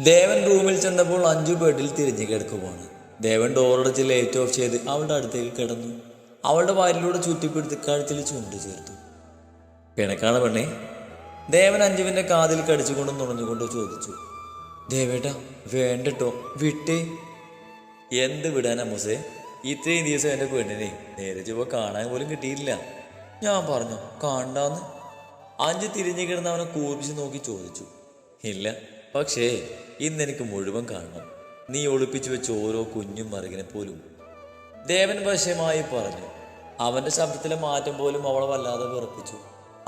ദേവൻ റൂമിൽ ചെന്നപ്പോൾ അഞ്ചു ബെഡിൽ തിരിഞ്ഞു കിടക്കുവാണ്. ദേവൻ ഡോറടച്ച് ലൈറ്റ് ഓഫ് ചെയ്ത് അവളുടെ അടുത്തേക്ക് കിടന്നു. അവളുടെ വാരിലൂടെ ചുറ്റിപ്പിടുത്ത് കഴുത്തിൽ ചുണ്ട് ചേർത്തു. പിണക്കാണ് പെണ്ണേ? ദേവൻ അഞ്ജുവിൻ്റെ കാതിൽ കടിച്ചുകൊണ്ടും നുണഞ്ഞുകൊണ്ട് ചോദിച്ചു. ദേവേട്ടാ വേണ്ടട്ടോ, വിട്ടേ. എന്ത് വിടാനാ മുസേ? ഇത്രയും ദിവസം എൻ്റെ പെണ്ണിനെ നേരെ ചുവ കാണാൻ പോലും കിട്ടിയില്ല. ഞാൻ പറഞ്ഞു കാണണ്ടാന്ന്. അഞ്ച് തിരിഞ്ഞു കിടന്ന് അവനെ കൂർപ്പിച്ച് നോക്കി ചോദിച്ചു. ഇല്ല, പക്ഷേ ഇന്നെനിക്ക് മുഴുവൻ കാണണം. നീ ഒളിപ്പിച്ചു വെച്ച ഓരോ കുഞ്ഞും മറുകിനെ പോലും. ദേവൻ വശമായി പറഞ്ഞു. അവൻ്റെ ശബ്ദത്തിലെ മാറ്റം പോലും അവളെ വല്ലാതെ വിറപ്പിച്ചു.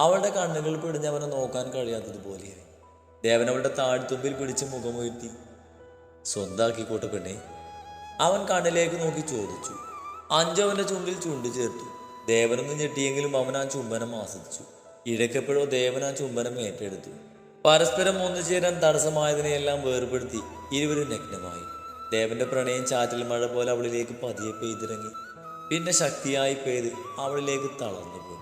അവളുടെ കണ്ണുകൾ പിടിഞ്ഞ് അവനെ നോക്കാൻ കഴിയാത്തതുപോലെയായി. ദേവൻ അവളുടെ താഴ്ത്തുമ്പിൽ പിടിച്ച് മുഖമുയർത്തി. സ്വന്താക്കിക്കോട്ടെ പെണ്ണേ, അവൻ കണ്ണിലേക്ക് നോക്കി ചോദിച്ചു. അഞ്ചു അവൻ്റെ ചുണ്ടിൽ ചുണ്ട് ചേർത്തു. ദേവനൊന്ന് ഞെട്ടിയെങ്കിലും അവൻ ആ ചുംബനം ആസ്വദിച്ചു. ഇടയ്ക്കെപ്പോഴോ ദേവൻ ആ ചുംബനം ഏറ്റെടുത്തു. പരസ്പരം ഒന്നു ചേരാൻ തടസ്സമായതിനെയെല്ലാം വേർപെടുത്തി ഇരുവരും നഗ്നമായി. ദേവന്റെ പ്രണയം ചാറ്റൽ മഴ പോലെ അവളിലേക്ക് പതിയെ പെയ്തിറങ്ങി. പിന്നെ ശക്തിയായി പെയ്ത് അവളിലേക്ക് തളർന്നുപോയി.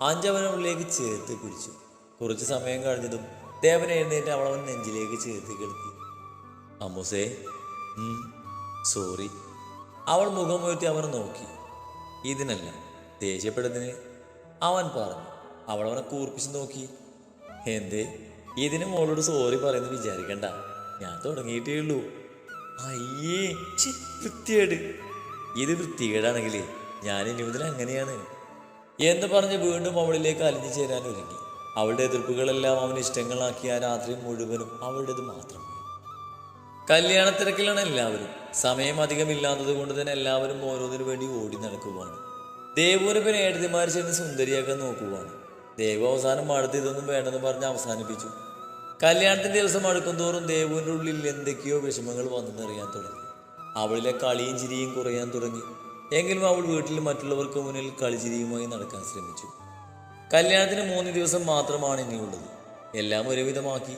അഞ്ചവനവളിലേക്ക് ചേർത്ത് പിടിച്ചു. കുറച്ചു സമയം കഴിഞ്ഞതും ദേവൻ എഴുന്നേറ്റ് അവളവൻ നെഞ്ചിലേക്ക് ചേർത്ത് കിടത്തി. അമ്മൂസേ, സോറി. അവൾ മുഖമുയർത്തി അവനെ നോക്കി. ഇതിനല്ല, ദേഷ്യപ്പെടുന്നതിന്, അവൻ പറഞ്ഞു. അവളവനെ കൂർപ്പിച്ച് നോക്കി. എന്തേ? ഇതിന് മോളോട് സോറി പറയുന്നു വിചാരിക്കണ്ട, ഞാൻ തുടങ്ങിയിട്ടേ ഉള്ളൂ. അയ്യേ, വൃത്തികേട്. ഇത് വൃത്തികേടാണെങ്കിലേ ഞാൻ ഇനി മുതൽ അങ്ങനെയാണ് എന്ന് പറഞ്ഞ് വീണ്ടും അവളിലേക്ക് അലിഞ്ഞു ചേരാൻ ഒരുങ്ങി. അവളുടെ എതിർപ്പുകളെല്ലാം അവന് ഇഷ്ടങ്ങളാക്കി ആ രാത്രി മുഴുവനും അവളുടേത് മാത്രമായി. കല്യാണത്തിരക്കിലാണ് എല്ലാവരും. സമയം അധികമില്ലാത്തത് കൊണ്ട് തന്നെ എല്ലാവരും ഓരോന്നിനു വേണ്ടി ഓടി നടക്കുവാണ്. ദേവുവിന് പിന്നെ ഏടത്തിമാർ ചെന്ന് സുന്ദരിയാക്കാൻ നോക്കുവാണ്. ദേവു അവസാനം അടുത്ത് ഇതൊന്നും വേണ്ടെന്ന് പറഞ്ഞ് അവസാനിപ്പിച്ചു. കല്യാണത്തിൻ്റെ ദിവസം അടുക്കും തോറും ദേവുവിൻ്റെ ഉള്ളിൽ എന്തൊക്കെയോ വിഷമങ്ങൾ വന്നെന്നറിയാൻ തുടങ്ങി. അവളിലെ കളിയും ചിരിയും കുറയാൻ തുടങ്ങി. എങ്കിലും അവൾ വീട്ടിൽ മറ്റുള്ളവർക്ക് മുന്നിൽ കളിച്ചിരിയുമായി നടക്കാൻ ശ്രമിച്ചു. കല്യാണത്തിന് 3 ദിവസം മാത്രമാണ് ഇനിയുള്ളത്. എല്ലാം ഒരുവിധമാക്കി.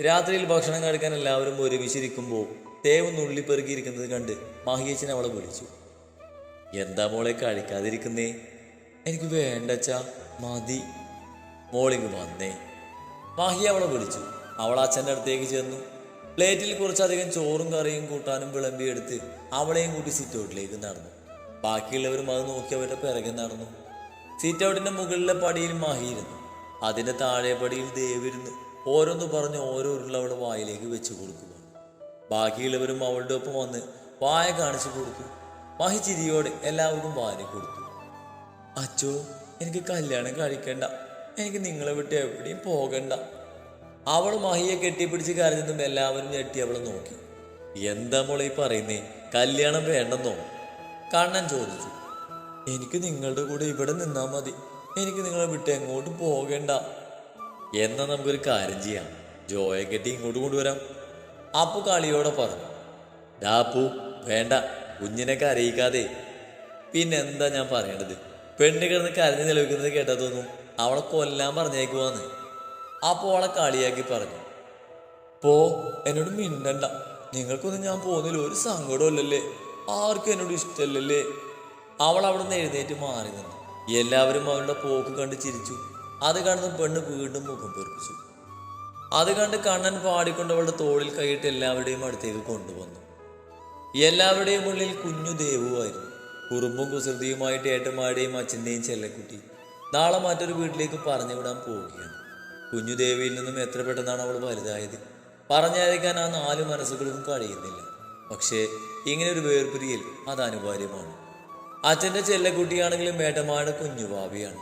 രാത്രിയിൽ ഭക്ഷണം കഴിക്കാൻ എല്ലാവരും ഒരുമിച്ചിരിക്കുമ്പോൾ ദേവ് നുള്ളിപ്പെറുകിയിരിക്കുന്നത് കണ്ട് മഹിയച്ചൻ അവളെ വിളിച്ചു. എന്താ മോളെ കഴിക്കാതിരിക്കുന്നേ? എനിക്ക് വേണ്ടച്ചാ, മതി. മോളിങ് വന്നേ. മാഹി അവളെ വിളിച്ചു. അവൾ അച്ഛൻ്റെ അടുത്തേക്ക് ചെന്നു. പ്ലേറ്റിൽ കുറച്ചധികം ചോറും കറിയും കൂട്ടാനും വിളമ്പിയെടുത്ത് അവളെയും കൂട്ടി സിറ്റ് ഔട്ടിലേക്ക് നടന്നു. ബാക്കിയുള്ളവരും അത് നോക്കി അവരുടെ പിറകെ നടന്നു. സിറ്റ് ഔട്ടിൻ്റെ മുകളിലെ പടിയിൽ മാഹിയിരുന്നു. അതിൻ്റെ താഴെ പടിയിൽ ദേവിരുന്ന് ഓരോന്ന് പറഞ്ഞ് ഓരോ ഉരുള അവളുടെ വായിലേക്ക് വെച്ച് കൊടുക്കുക. ബാക്കിയുള്ളവരും അവളുടെ ഒപ്പം വന്ന് വായ കാണിച്ചു കൊടുത്തു. മാഹി ചിരിയോടെ എല്ലാവർക്കും വാരി കൊടുത്തു. അച്ചോ, എനിക്ക് കല്യാണം കഴിക്കണ്ട, എനിക്ക് നിങ്ങളെ വിട്ട് എവിടെയും പോകണ്ട. അവൾ മഹിയെ കെട്ടിപ്പിടിച്ച് കരഞ്ഞതും എല്ലാവരും ഞെട്ടി അവളെ നോക്കി. എന്താ മോളെ പറയുന്നേ? കല്യാണം വേണ്ടെന്നോ? കണ്ണൻ ചോദിച്ചു. എനിക്ക് നിങ്ങളുടെ കൂടെ ഇവിടെ നിന്നാൽ മതി, എനിക്ക് നിങ്ങളെ വിട്ട് എങ്ങോട്ടും പോകണ്ട. എന്നാ നമുക്കൊരു കാര്യം ചെയ്യാം, ജോയെ കെട്ടി ഇങ്ങോട്ട് കൊണ്ടുവരാം. അപ്പു കളിയോടെ പറഞ്ഞു. ഡാപ്പു വേണ്ട, കുഞ്ഞിനെ കരയിക്കാതെ. പിന്നെന്താ ഞാൻ പറയേണ്ടത്? പെണ്ണ് കിടന്ന് കരഞ്ഞു നിലവിക്കുന്നത് കേട്ടാ തോന്നും അവളെ കൊല്ലാൻ പറഞ്ഞേക്കുവാന്ന്. അപ്പോൾ അവളെ കളിയാക്കി പറഞ്ഞു. പോ, എന്നോട് മിണ്ടണ്ട. നിങ്ങൾക്കൊന്നും ഞാൻ പോകുന്നതിൽ ഒരു സങ്കടമല്ലല്ലേ? ആർക്കും എന്നോട് ഇഷ്ടമല്ലല്ലേ? അവൾ അവിടെ നിന്ന് എഴുന്നേറ്റ് മാറി നിന്നു. എല്ലാവരും അവളുടെ പോക്ക് കണ്ട് ചിരിച്ചു. അത് കണ്ടതും പെണ്ണ് വീണ്ടും മുഖം പെറുപ്പിച്ചു. അത് കണ്ട് കണ്ണൻ പാടിക്കൊണ്ട് അവളുടെ തോളിൽ കൈയിട്ട് എല്ലാവരുടെയും അടുത്തേക്ക് കൊണ്ടുവന്നു. എല്ലാവരുടെയും ഉള്ളിൽ കുഞ്ഞു ദേവുവായിരുന്നു. കുറുമ്പും കുസൃതിയുമായിട്ട് ഏട്ടന്മാരുടെയും അച്ഛൻ്റെയും ചെല്ലക്കുട്ടി നാളെ മറ്റൊരു വീട്ടിലേക്ക് പറഞ്ഞു വിടാൻ പോവുകയാണ്. കുഞ്ഞു ദേവിയിൽ നിന്നും എത്ര പെട്ടെന്നാണ് അവൾ വലുതായത്. പറഞ്ഞയക്കാൻ ആ 4 മനസ്സുകൾക്കും കഴിയുന്നില്ല. പക്ഷേ ഇങ്ങനൊരു വേർപിരിയൽ അത് അനിവാര്യമാണ്. അച്ഛൻ്റെ ചെല്ലക്കുട്ടിയാണെങ്കിലും ഏട്ടന്മാരുടെ കുഞ്ഞുഭാവിയാണ്.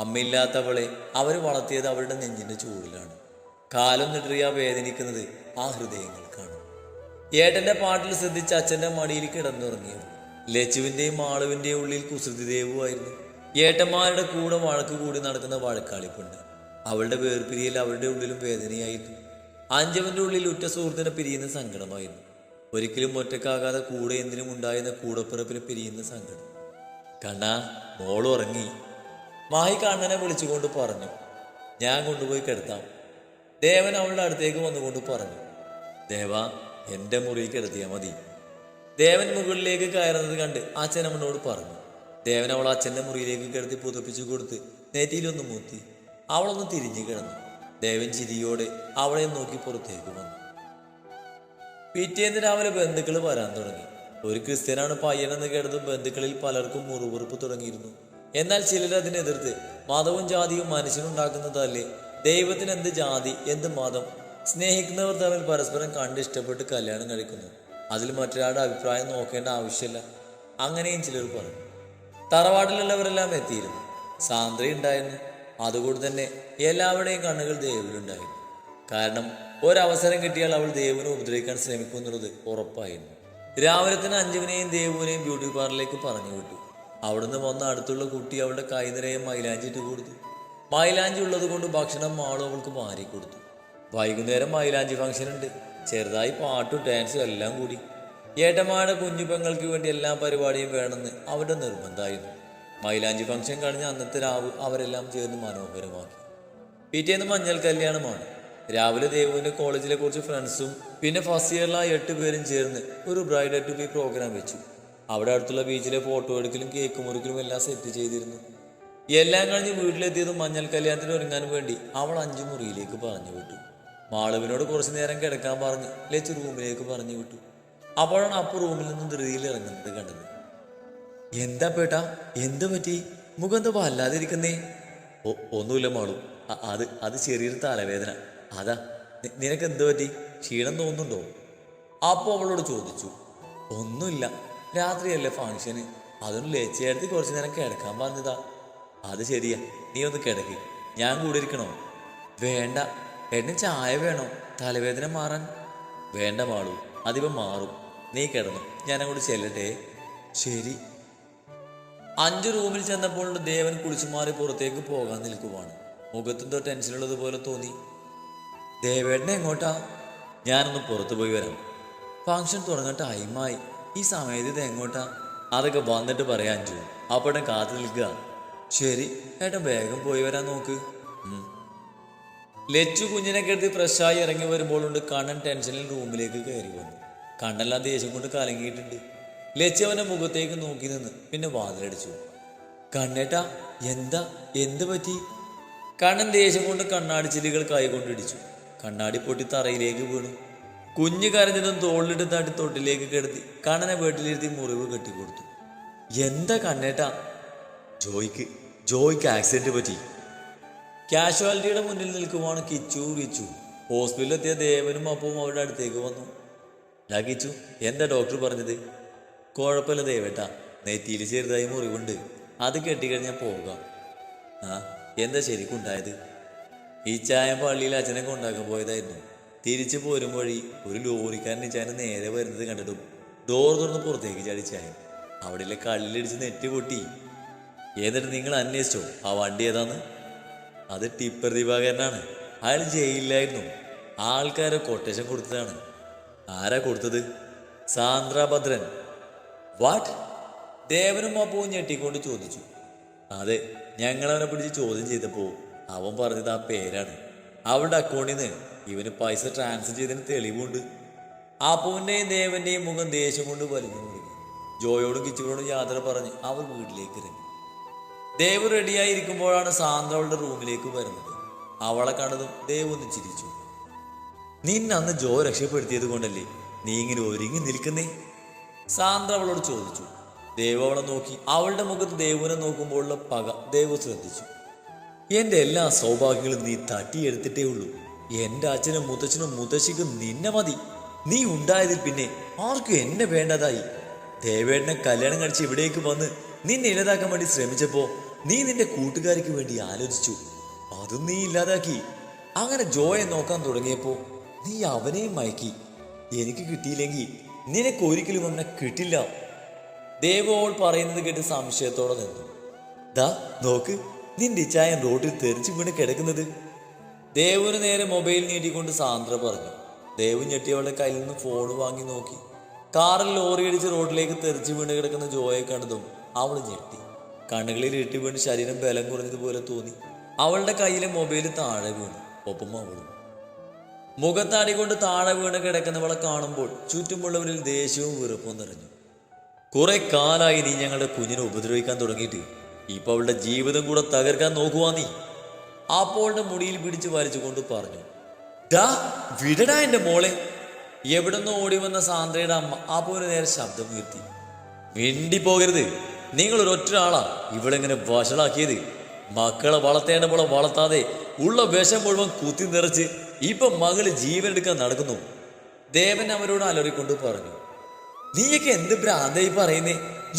അമ്മയില്ലാത്തവളെ അവർ വളർത്തിയത് അവളുടെ നെഞ്ചിൻ്റെ ചൂടിലാണ്. കാലം നെടുറിയാ വേദനിക്കുന്നത് ആ ഹൃദയങ്ങൾക്കാണ്. ഏട്ടൻ്റെ പാട്ടിൽ ശ്രദ്ധിച്ച് അച്ഛൻ്റെ മടിയിൽ കിടന്നുറങ്ങിയത് ലച്ചുവിൻ്റെയും മാളുവിൻ്റെയും ഉള്ളിൽ കുസൃതി ദേവുവായിരുന്നു. ഏട്ടന്മാരുടെ കൂടെ വഴക്ക് കൂടി നടക്കുന്ന വഴക്കാളിപ്പുണ്ട്. അവളുടെ വേർപിരിയൽ അവളുടെ ഉള്ളിലും വേദനയായിരുന്നു. അഞ്ചവൻ്റെ ഉള്ളിൽ ഉറ്റ സുഹൃത്തിനെ പിരിയുന്ന സങ്കടമായിരുന്നു. ഒരിക്കലും ഒറ്റക്കാകാതെ കൂടെ എന്തിനും ഉണ്ടായിരുന്ന കൂടപ്പിറപ്പിനെ പിരിയുന്ന സങ്കടം. കണ്ണാ, മോൾ ഉറങ്ങി. മാഹി കണ്ണനെ വിളിച്ചുകൊണ്ട് പറഞ്ഞു. ഞാൻ കൊണ്ടുപോയി കിടത്താം. ദേവൻ അവളുടെ അടുത്തേക്ക് വന്നുകൊണ്ട് പറഞ്ഞു. ദേവാ, എൻ്റെ മുറിയിൽ കിടത്തിയാൽ മതി. ദേവൻ മുകളിലേക്ക് കയറുന്നത് കണ്ട് അച്ഛൻ അവനോട് പറഞ്ഞു. ദേവൻ അവൾ അച്ഛൻ്റെ മുറിയിലേക്ക് കിടത്തി പുതപ്പിച്ചു കൊടുത്ത് നെറ്റിയിലൊന്ന് മൂത്തി. അവളൊന്ന് തിരിഞ്ഞു കിടന്നു. ദേവൻ ചിരിയോടെ അവളെ നോക്കി പുറത്തേക്ക് വന്നു. പിറ്റേന്ന് രാവിലെ ബന്ധുക്കൾ വരാൻ തുടങ്ങി. ഒരു ക്രിസ്ത്യനാണ് പയ്യനെന്ന് കേട്ടതും ബന്ധുക്കളിൽ പലർക്കും മുറിവുറുപ്പ് തുടങ്ങിയിരുന്നു. എന്നാൽ ചിലർ അതിനെതിർത്ത് മതവും ജാതിയും മനുഷ്യനുണ്ടാക്കുന്നതല്ലേ, ദൈവത്തിന് എന്ത് ജാതി എന്ത് മതം, സ്നേഹിക്കുന്നവർ തമ്മിൽ പരസ്പരം കണ്ട് ഇഷ്ടപ്പെട്ട് കല്യാണം കഴിക്കുന്നു, അതിൽ മറ്റൊരാളുടെ അഭിപ്രായം നോക്കേണ്ട ആവശ്യമില്ല, അങ്ങനെയും ചിലർ പറഞ്ഞു. തറവാട്ടിലുള്ളവരെല്ലാം എത്തിയിരുന്നു. സാന്ദ്ര ഉണ്ടായിരുന്നു. അതുകൊണ്ട് തന്നെ എല്ലാവരുടെയും കണ്ണുകൾ ദേവിലുണ്ടായിരുന്നു. കാരണം ഒരവസരം കിട്ടിയാൽ അവൾ ദേവുവിനെ ഉപദ്രവിക്കാൻ ശ്രമിക്കുന്നുള്ളത് ഉറപ്പായിരുന്നു. രാവിലെ തന്നെ അഞ്ജുവിനെയും ദേവുവിനെയും ബ്യൂട്ടി പാർലറിലേക്ക് പറഞ്ഞു വിട്ടു. അവിടുന്ന് വന്ന അടുത്തുള്ള കുട്ടി അവളുടെ കൈ നിറയെ മൈലാഞ്ചി ഇട്ട് കൊടുത്തു. മൈലാഞ്ചി ഉള്ളത് കൊണ്ട് ഭക്ഷണം മാളും അവൾക്ക് മാറി കൊടുത്തു. വൈകുന്നേരം മൈലാഞ്ചി ഫംഗ്ഷൻ ഉണ്ട്. ചെറുതായി പാട്ടും ഡാൻസും എല്ലാം കൂടി. ഏട്ടന്മാരുടെ കുഞ്ഞു പെങ്ങൾക്ക് വേണ്ടി എല്ലാ പരിപാടിയും വേണമെന്ന് അവരുടെ നിർബന്ധമായിരുന്നു. മൈലാഞ്ചി ഫംഗ്ഷൻ കഴിഞ്ഞ അന്നത്തെ രാവ് അവരെല്ലാം ചേർന്ന് മനോഹരമാക്കി. പിറ്റേന്ന് മഞ്ഞൾ കല്യാണമാണ്. രാവിലെ ദേവുവിൻ്റെ കോളേജിലെ കുറച്ച് ഫ്രണ്ട്സും പിന്നെ ഫസ്റ്റ് ഇയറിലെ 8 പേരും ചേർന്ന് ഒരു ബ്രൈഡ് ടു ബി പ്രോഗ്രാം വെച്ചു. അവിടെ അടുത്തുള്ള ബീച്ചിലെ ഫോട്ടോ എടുക്കലും കേക്ക് മുറിക്കലും എല്ലാം സെറ്റ് ചെയ്തിരുന്നു. എല്ലാം കഴിഞ്ഞ് വീട്ടിലെത്തിയതും മഞ്ഞൾ കല്യാണത്തിന് ഒരുങ്ങാൻ വേണ്ടി അവൾ 5 മുറിയിലേക്ക് പറഞ്ഞു വിട്ടു. മാളുവിനോട് കുറച്ചു നേരം കിടക്കാൻ പറഞ്ഞ് ലച്ച് റൂമിലേക്ക് പറഞ്ഞു വിട്ടു. അപ്പോഴാണ് അപ്പു റൂമിൽ നിന്നും ധൃതിയിൽ ഇറങ്ങുന്നത് കണ്ടത്. എന്താ പേട്ടാ, എന്ത് പറ്റി? മുഖം എന്താ വല്ലാതിരിക്കുന്നേ? ഒന്നുമില്ല മാളു, അത് ചെറിയൊരു തലവേദന, അതാ. നിനക്ക് എന്ത് പറ്റി? ക്ഷീണം തോന്നുന്നുണ്ടോ? അപ്പോൾ അവളോട് ചോദിച്ചു. ഒന്നുമില്ല, രാത്രിയല്ലേ ഫംഗ്ഷന്, അതൊന്ന് ലേച്ചയെടുത്ത് കുറച്ചു നേരം കിടക്കാൻ പറഞ്ഞതാ. അത് ശരിയാ, നീ ഒന്ന് കിടക്ക്, ഞാൻ കൂടെ ഇരിക്കണോ? വേണ്ട, എന്നെ ചായ വേണോ തലവേദന മാറാൻ? വേണ്ട മാളു, അതിപ്പം മാറും, നീ കിടന്നു, ഞാൻ അങ്ങോട്ട് ചെല്ലട്ടെ. ശരി. 5 റൂമിൽ ചെന്നപ്പോൾ ദേവൻ കുളിച്ചു മാറി പുറത്തേക്ക് പോകാൻ നിൽക്കുവാണ്. മുഖത്തെന്തോ ടെൻഷനുള്ളതുപോലെ തോന്നി. ദേവേട്ടനെ എങ്ങോട്ടാ? ഞാനൊന്ന് പുറത്തു പോയി വരാം. ഫംഗ്ഷൻ തുടങ്ങാൻ ടൈമായി, ഈ സമയത്ത് ഇത് എങ്ങോട്ടാ? അതൊക്കെ വന്നിട്ട് പറയാൻ അഞ്ചു, അപ്പോഴേ കാത്തു നിൽക്കുക. ശരി ഏട്ടൻ, വേഗം പോയി വരാൻ നോക്ക്. ലച്ചു കുഞ്ഞിനെ കെടുത്തി ഫ്രഷായി ഇറങ്ങി വരുമ്പോഴുണ്ട് കണ്ണൻ ടെൻഷനിൽ റൂമിലേക്ക് കയറി വന്നു. കണ്ണെല്ലാം ദേഷ്യം കൊണ്ട് കലങ്ങിയിട്ടുണ്ട്. ലച്ചു അവൻ്റെ മുഖത്തേക്ക് നോക്കി നിന്ന് പിന്നെ വാതിലടിച്ചു. കണ്ണേട്ടാ, എന്താ, എന്ത് പറ്റി? കണ്ണൻ ദേഷ്യം കൊണ്ട് കണ്ണാടിച്ചില്ലുകൾ കൈകൊണ്ടിടിച്ചു. കണ്ണാടി പൊട്ടി തറയിലേക്ക് വീണു. കുഞ്ഞ് കരഞ്ഞതും തോളിലിട്ട് തട്ടി തൊട്ടിലേക്ക് കിടത്തി കണ്ണനെ വീട്ടിലിരുത്തി മുറിവ് കെട്ടിക്കൊടുത്തു. എന്താ കണ്ണേട്ടാ? ജോയ്ക്ക് ആക്സിഡന്റ് പറ്റി. കാഷ്വാലിറ്റിയുടെ മുന്നിൽ നിൽക്കുവാണ് കിച്ചു. ഹോസ്പിറ്റലിലെത്തിയ ദേവനും അപ്പവും അവരുടെ അടുത്തേക്ക് വന്നു. കിച്ചു, എന്താ ഡോക്ടർ പറഞ്ഞത്? കുഴപ്പമില്ല ദേവേട്ടാ, നെറ്റിയിൽ ചെറുതായി മുറിവുണ്ട്, അത് കെട്ടിക്കഴിഞ്ഞാൽ പോകാം. എന്താ ശരിക്കുണ്ടായത്? ഈ ചായ പള്ളിയിൽ അച്ഛനെ കൊണ്ടാക്കാൻ പോയതായിരുന്നു. തിരിച്ചു പോരും വഴി ഒരു ലോറിക്കാരൻ ചായ നേരെ വരുന്നത് കണ്ടിട്ടും ഡോർ തുറന്ന് പുറത്തേക്ക് ചാടിച്ചായ. അവിടെയുള്ള കല്ലിടിച്ച് നെറ്റ് പൊട്ടി. എന്നിട്ട് നിങ്ങൾ അന്വേഷിച്ചോ ആ വണ്ടി ഏതാന്ന്? അത് ടിപ്പർ ദിവാകരനാണ്. അയാൾ ജയിലിലായിരുന്നു. ആൾക്കാരെ കൊട്ടേഷൻ കൊടുത്തതാണ്. ആരാ കൊടുത്തത്? സാന്ദ്രാഭദ്രൻ. വാട്ട്? ദേവനും അപ്പവും ഞെട്ടിക്കൊണ്ട് ചോദിച്ചു. അതെ, ഞങ്ങളവനെ പിടിച്ച് ചോദ്യം ചെയ്തപ്പോൾ അവൻ പറഞ്ഞത് ആ പേരാണ്. അവളുടെ അക്കൗണ്ടിൽ നിന്ന് ഇവന് പൈസ ട്രാൻസ്ഫർ ചെയ്തതിന് തെളിവുണ്ട്. അപ്പുവിൻ്റെയും ദേവന്റെയും മുഖം ദേഷ്യം കൊണ്ട് വലിഞ്ഞു മുറിഞ്ഞു. ജോയോടും കിച്ചുവിനോടും യാത്ര പറഞ്ഞ് അവർ വീട്ടിലേക്ക് ഇറങ്ങി. ദേവ് റെഡിയായിരിക്കുമ്പോഴാണ് സാന്ദ്ര അവളുടെ റൂമിലേക്ക് വരുന്നത്. അവളെ കണ്ടതും ദേവ് ഒന്ന് ചിരിച്ചു. നിന്നന്ന് ജോ രക്ഷപ്പെടുത്തിയത് കൊണ്ടല്ലേ നീ ഇങ്ങനെ ഒരുങ്ങി നിൽക്കുന്നേ? സാന്ദ്ര അവളോട് ചോദിച്ചു. ദേവ് അവളെ നോക്കി. അവളുടെ മുഖത്ത് ദേവുവിനെ നോക്കുമ്പോഴുള്ള പക ദേവ് ശ്രദ്ധിച്ചു. എൻ്റെ എല്ലാ സൗഭാഗ്യങ്ങളും നീ തട്ടിയെടുത്തിട്ടേ ഉള്ളൂ. എൻ്റെ അച്ഛനും മുത്തച്ഛനും മുത്തശ്ശിക്കും നിന്നെ മതി. നീ ഉണ്ടായതിൽ പിന്നെ ആർക്കും എന്നെ വേണ്ടതായി. ദേവേട്ടനെ കല്യാണം കഴിച്ച് ഇവിടേക്ക് വന്ന് നിന്നെ ഇല്ലാതാക്കാൻ വേണ്ടി ശ്രമിച്ചപ്പോ നീ നിന്റെ കൂട്ടുകാരിക്ക് വേണ്ടി ആലോചിച്ചു. അതും നീ ഇല്ലാതാക്കി. അങ്ങനെ ജോയെ നോക്കാൻ തുടങ്ങിയപ്പോ നീ അവനെയും മയക്കി. എനിക്ക് കിട്ടിയില്ലെങ്കിൽ നിനക്കൊരിക്കലും അവനെ കിട്ടില്ല. ദേവ് അവൾ പറയുന്നത് കേട്ട് സംശയത്തോടെ നിന്നു. ദാ നോക്ക്, നിന്റെ ചായൻ റോഡിൽ തെറിച്ചു വീണ് കിടക്കുന്നത്. ദേവുവിന് നേരെ മൊബൈൽ നീട്ടിക്കൊണ്ട് സാന്ദ്ര പറഞ്ഞു. ദേവ് ഞെട്ടി അവളുടെ കയ്യിൽ നിന്ന് ഫോൺ വാങ്ങി നോക്കി. കാറിൽ ലോറി അടിച്ച് റോഡിലേക്ക് തെറിച്ചു വീണ് കിടക്കുന്ന ജോയെ കണ്ടതും അവൾ ഞെട്ടി. കണ്ണുകളിൽ ഇട്ടി വീണ് ശരീരം ബലം കുറഞ്ഞതുപോലെ തോന്നി. അവളുടെ കയ്യിലെ മൊബൈൽ താഴെ വീണു. ഒപ്പം അവളും. മുഖത്താടി കൊണ്ട് താഴെ വീണ് കിടക്കുന്നവളെ കാണുമ്പോൾ ചുറ്റുമുള്ളവരിൽ ദേഷ്യവും വെറുപ്പും നിറഞ്ഞു. കുറെ കാലായി നീ ഞങ്ങളുടെ കുഞ്ഞിനെ ഉപദ്രവിക്കാൻ തുടങ്ങിയിട്ട് ഇപ്പൊ അവളുടെ ജീവിതം കൂടെ തകർക്കാൻ നോക്കുവാ നീ. അപ്പോളുടെ മുടിയിൽ പിടിച്ച് വലിച്ചുകൊണ്ട് പറഞ്ഞു. ഡാ വിടടാ എൻ്റെ മോളെ. എവിടെ നിന്ന് ഓടി വന്ന സാന്ദ്രയുടെ അമ്മ ആ പോലെ നേരെ ശബ്ദം ഉയർത്തി. മിണ്ടി പോകരുത്, നിങ്ങൾ ഒരൊറ്റയാളാ ഇവളെങ്ങനെ വഷളാക്കിയത്. മക്കളെ വളർത്തേണ്ട പോലെ വളർത്താതെ ഉള്ള വിഷം മുഴുവൻ കുത്തി നിറച്ച് ഇപ്പൊ മകള് ജീവൻ എടുക്കാൻ നടക്കുന്നു. ദേവൻ അവരോട് അലറിക്കൊണ്ട് പറഞ്ഞു. നീയൊക്കെ എന്ത് ഭ്രാന്തായി പറയുന്നേ?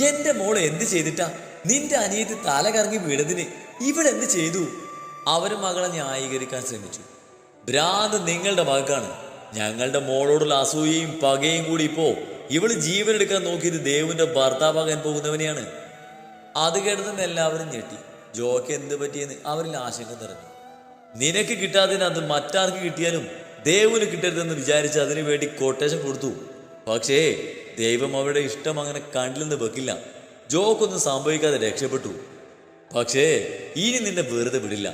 എന്റെ മോള് എന്ത് ചെയ്തിട്ടാ നിന്റെ അനിയത്തി തല കറങ്ങി വീണതിന് ഇവളെന്ത് ചെയ്തു? അവര് മകളെ ന്യായീകരിക്കാൻ ശ്രമിച്ചു. ഭ്രാന്ത് നിങ്ങളുടെ മകൾക്കാണ്. ഞങ്ങളുടെ മോളോടുള്ള അസൂയയും പകയും കൂടി ഇപ്പോ ഇവള് ജീവൻ എടുക്കാൻ നോക്കിയത് ദേവിന്റെ ഭർത്താവാകാൻ പോകുന്നവനെയാണ്. അത് കേട്ടതെന്ന് എല്ലാവരും ഞെട്ടി. ജോയ്ക്ക് എന്ത് പറ്റിയെന്ന് അവരിൽ ആശങ്ക നിറഞ്ഞു. നിനക്ക് കിട്ടാതിന് അത് മറ്റാർക്ക് കിട്ടിയാലും ദേവിന് കിട്ടരുതെന്ന് വിചാരിച്ച് അതിനു വേണ്ടി കൊട്ടേഷൻ കൊടുത്തു. പക്ഷേ ദൈവം അവരുടെ ഇഷ്ടം അങ്ങനെ കണ്ടില്ലെന്ന് വെക്കില്ല. ജോക്കൊന്നും സംഭവിക്കാതെ രക്ഷപ്പെട്ടു. പക്ഷേ ഇനി നിന്നെ വെറുതെ വിടില്ല.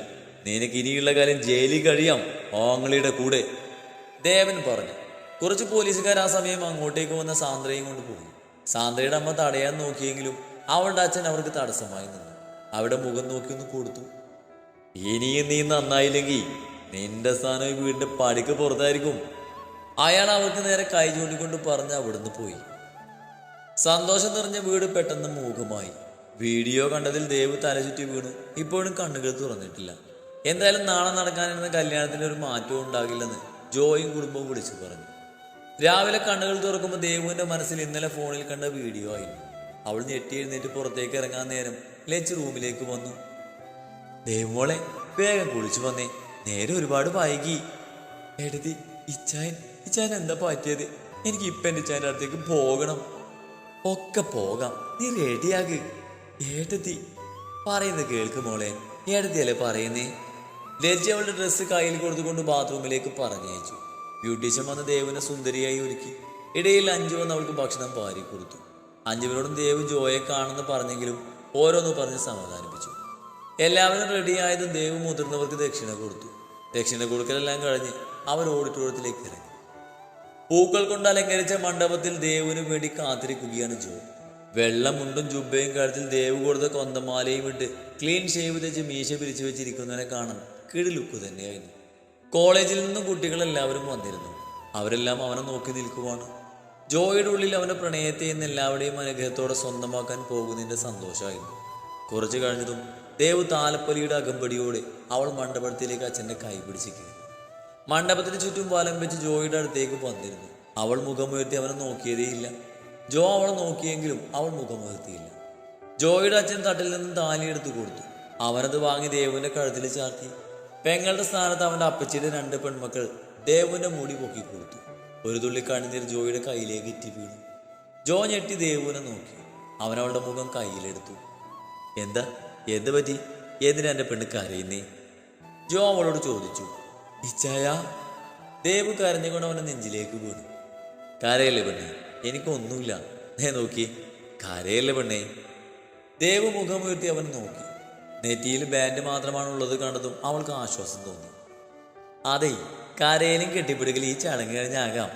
നിനക്ക് ഇനിയുള്ള കാലം ജയിലിൽ കഴിയാം ആങ്ങളിയുടെ കൂടെ, ദേവൻ പറഞ്ഞു. കുറച്ച് പോലീസുകാർ ആ സമയം അങ്ങോട്ടേക്ക് വന്ന സാന്ദ്രയും കൊണ്ട് പോയി. സാന്ദ്രയുടെ അമ്മ തടയാൻ നോക്കിയെങ്കിലും അവളുടെ അച്ഛൻ അവർക്ക് തടസ്സമായി നിന്നു. അവിടെ മുഖം നോക്കി ഒന്ന് കൊടുത്തു. ഇനിയും നീ നന്നായില്ലെങ്കിൽ നിന്റെ സ്ഥാനം ഈ വീടിന്റെ പടിക്ക് പുറത്തായിരിക്കും. അയാൾ അവർക്ക് നേരെ കൈ ചൂണ്ടിക്കൊണ്ട് പറഞ്ഞ് അവിടുന്ന് പോയി. സന്തോഷം നിറഞ്ഞ വീട് പെട്ടെന്ന് മൂകമായി. വീഡിയോ കണ്ടതിൽ ദേവ് തലചുറ്റി വീണു. ഇപ്പോഴും കണ്ണുകൾ തുറന്നിട്ടില്ല. എന്തായാലും നാളെ നടക്കാനിരുന്ന കല്യാണത്തിന് ഒരു മാറ്റവും ഉണ്ടാകില്ലെന്ന് ജോയും കുടുംബവും വിളിച്ചു പറഞ്ഞു. രാവിലെ കണ്ണുകൾ തുറക്കുമ്പോൾ ദേവുവിന്റെ മനസ്സിൽ ഇന്നലെ ഫോണിൽ കണ്ട വീഡിയോ ആയിരുന്നു. അവൾ ഞെട്ടി എഴുന്നേറ്റ് പുറത്തേക്ക് ഇറങ്ങാൻ നേരം ലച്ച് റൂമിലേക്ക് വന്നു. ദേവുമോളെ, വേഗം കുളിച്ചു വന്നേ, നേരെ ഒരുപാട് വൈകി. എടുത്തി, ഇച്ചാൻ എന്താ പറ്റിയത്? എനിക്ക് ഇപ്പം എൻ്റെ ഇച്ചാൻ്റെ അടുത്തേക്ക് പോകണം. ഒക്കെ പോകാം, നീ റെഡിയാക്. ഏട്ടത്തി പറയുന്നത് കേൾക്ക് മോളെ, ഏട്ടത്തിയല്ലേ പറയുന്നേ. ലജ്ജ അവളുടെ ഡ്രസ്സ് കയ്യിൽ കൊടുത്തുകൊണ്ട് ബാത്റൂമിലേക്ക് പറഞ്ഞയച്ചു. ബ്യൂട്ടീഷ്യൻ വന്ന് ദേവിനെ സുന്ദരിയായി ഒരുക്കി. ഇടയിൽ അഞ്ചു വന്ന് അവൾക്ക് ഭക്ഷണം പാരി കൊടുത്തു. അഞ്ചുവിനോടും ദേവ് ജോയെ കാണുമെന്ന് പറഞ്ഞെങ്കിലും ഓരോന്ന് പറഞ്ഞ് സമാധാനിപ്പിച്ചു. എല്ലാവരും റെഡിയായതും ദേവ് മുതിർന്നവർക്ക് ദക്ഷിണ കൊടുത്തു. ദക്ഷിണ കൊടുക്കലെല്ലാം കഴിഞ്ഞ് അവർ ഓഡിറ്റോറിയത്തിലേക്ക് ഇറങ്ങി. പൂക്കൾ കൊണ്ട് അലങ്കരിച്ച മണ്ഡപത്തിൽ ദേവിന് വേണ്ടി കാത്തിരിക്കുകയാണ് ജോ. വെള്ളമുണ്ടും ജുബയും കഴുത്തിൽ ദേവ് കൊടുത്ത കൊന്തമാലയും ഇട്ട് ക്ലീൻ ഷേവ് തെച്ച് മീശ പിരിച്ചു വെച്ചിരിക്കുന്നതിനെ കാണാൻ കിടിലുക്കു തന്നെയായിരുന്നു. കോളേജിൽ നിന്നും കുട്ടികളെല്ലാവരും വന്നിരുന്നു. അവരെല്ലാം അവനെ നോക്കി നിൽക്കുവാണ്. ജോയുടെ ഉള്ളിൽ അവന്റെ പ്രണയത്തെ ഇന്ന് എല്ലാവരുടെയും അനുഗ്രഹത്തോടെ സ്വന്തമാക്കാൻ പോകുന്നതിന്റെ സന്തോഷമായിരുന്നു. കുറച്ചു കഴിഞ്ഞതും ദേവ് താലപ്പൊലിയുടെ അകമ്പടിയോടെ അവൾ മണ്ഡപത്തിലേക്ക് അച്ഛൻ്റെ കൈ പിടിച്ച് കയറി. മണ്ഡപത്തിന് ചുറ്റും വലം വെച്ച് ജോയുടെ അടുത്തേക്ക് വന്നിരുന്നു. അവൾ മുഖമുയർത്തി അവനെ നോക്കിയതേയില്ല. ജോ അവളെ നോക്കിയെങ്കിലും അവൾ മുഖമുയർത്തിയില്ല. ജോയുടെ അച്ഛൻ തട്ടിൽ നിന്നും താലിയെടുത്ത് കൊടുത്തു. അവനത് വാങ്ങി ദേവുവിന്റെ കഴുത്തിൽ ചാർത്തി. പെങ്ങളുടെ സ്ഥാനത്ത് അവന്റെ അപ്പച്ചിയുടെ 2 പെൺമക്കൾ ദേവുവിന്റെ മുടി പൊക്കി കൊടുത്തു. ഒരു തുള്ളി കണ്ണുനീർ ജോയുടെ കയ്യിലേക്ക് ഇറ്റി വീണു. ജോ ഞെട്ടി ദേവുവിനെ നോക്കി. അവനവളുടെ മുഖം കയ്യിലെടുത്തു. എന്ത് പറ്റി? എന്തിനാ എൻ്റെ പെണ്ണ് കരയുന്നേ? ജോ അവളോട് ചോദിച്ചു. ഇച്ചായ. ദേവ് കരഞ്ഞുകൊണ്ട് അവൻ്റെ നെഞ്ചിലേക്ക് വീണു. കരയല്ലേ പെണ്ണേ, എനിക്കൊന്നുമില്ല. നോക്കി, കരയല്ലേ പെണ്ണേ. ദേവ് മുഖമുയർത്തി അവൻ നോക്കി. നെറ്റിയിൽ ബാൻഡ് മാത്രമാണുള്ളത് കണ്ടതും അവൾക്ക് ആശ്വാസം തോന്നി. അതെ, കരയിലും കെട്ടിപ്പിടിക്കൽ ഈ ചടങ്ങ് കഴിഞ്ഞാകാം.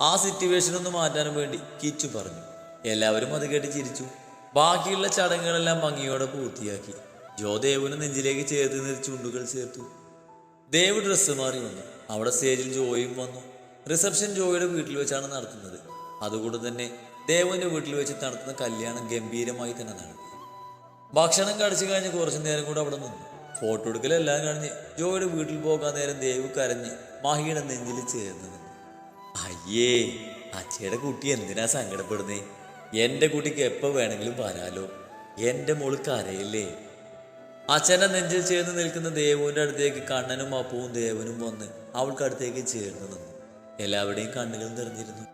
ആ സിറ്റുവേഷൻ ഒന്ന് മാറ്റാനും വേണ്ടി കിച്ചു പറഞ്ഞു. എല്ലാവരും അത് കേട്ട് ചിരിച്ചു. ബാക്കിയുള്ള ചടങ്ങുകളെല്ലാം ഭംഗിയോടെ പൂർത്തിയാക്കി. ജോ ദേവിന് നെഞ്ചിലേക്ക് ചേർത്ത് നിർത്തി ചുണ്ടുകൾ ചേർത്തു. ദേവ് ഡ്രസ്സ് മാറി വന്നു. അവിടെ സ്റ്റേജിൽ ജോയും വന്നു. റിസപ്ഷൻ ജോയുടെ വീട്ടിൽ വെച്ചാണ് നടത്തുന്നത്. അതുകൊണ്ട് തന്നെ ദേവുവിന്റെ വീട്ടിൽ വെച്ച് നടത്തുന്ന കല്യാണം ഗംഭീരമായി തന്നെ നടത്തി. ഭക്ഷണം കഴിച്ചു കഴിഞ്ഞ് കുറച്ചു നേരം കൂടെ അവിടെ നിന്നു. ഫോട്ടോ എടുക്കലെല്ലാം കഴിഞ്ഞ് ജോയുടെ വീട്ടിൽ പോകാൻ നേരം ദേവ് കരഞ്ഞ് മഹിയുടെ നെഞ്ചിൽ ചേർന്ന് നിന്നു. അയ്യേ, അച്ഛയുടെ കുട്ടി എന്തിനാ സങ്കടപ്പെടുന്നേ? എൻ്റെ കുട്ടിക്ക് എപ്പോൾ വേണമെങ്കിലും വരാലോ. എൻ്റെ മോള് കരയില്ലേ? അച്ഛൻ്റെ നെഞ്ചിൽ ചേർന്ന് നിൽക്കുന്ന ദേവുവിൻ്റെ അടുത്തേക്ക് കണ്ണനും അപ്പവും ദേവനും വന്ന് അവൾക്കടുത്തേക്ക് ചേർന്ന് നിന്നു. എല്ലാവരുടെയും കണ്ണുകൾ നിറഞ്ഞിരുന്നു.